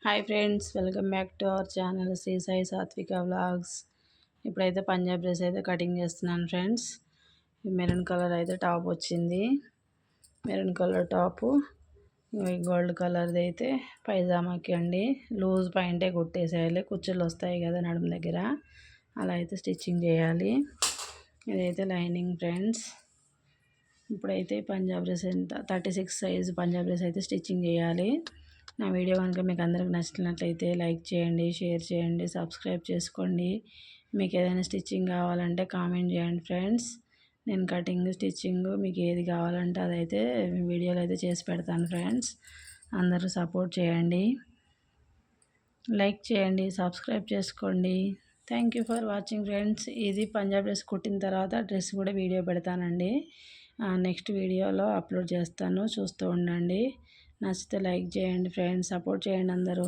Hi friends, welcome back to our channel Shri Sai Sathvika vlogs. ఇప్పుడైతే Punjab dress అయితే cutting చేస్తున్నాను friends. Maroon colour అయితే top వచ్చింది. మెరూన్ కలర్ టాపు, గోల్డ్ కలర్ది అయితే పైజామాకి అండి. లూజ్ పాయింటే కుట్టేసేయాలి, కుచ్చులు వస్తాయి కదా నడుము దగ్గర, అలా అయితే స్టిచ్చింగ్ చేయాలి. ఇదైతే లైనింగ్ ఫ్రెండ్స్. ఇప్పుడైతే పంజాబ్ డ్రెస్ ఎంత 36 సైజు పంజాబ్ డ్రెస్ అయితే స్టిచ్చింగ్ చేయాలి. నా వీడియో కనుక మీకు అందరికి నచ్చినట్లయితే లైక్ చేయండి, షేర్ చేయండి, సబ్స్క్రైబ్ చేసుకోండి. మీకు ఏదైనా స్టిచ్చింగ్ కావాలంటే కామెంట్ చేయండి ఫ్రెండ్స్. నేను కటింగ్ స్టిచ్చింగ్ మీకు ఏది కావాలంటే అదైతే వీడియోలో అయితే చేసి పెడతాను ఫ్రెండ్స్. అందరూ సపోర్ట్ చేయండి, లైక్ చేయండి, సబ్స్క్రైబ్ చేసుకోండి. Thank you for watching friends. ఇది పంజాబ్ డ్రెస్ కుట్టిన తర్వాత డ్రెస్ కూడా వీడియో పెడతానండి. నెక్స్ట్ వీడియోలో అప్లోడ్ చేస్తాను, చూస్తూ ఉండండి. నచ్చితే లైక్ చేయండి ఫ్రెండ్స్, సపోర్ట్ చేయండి అందరూ.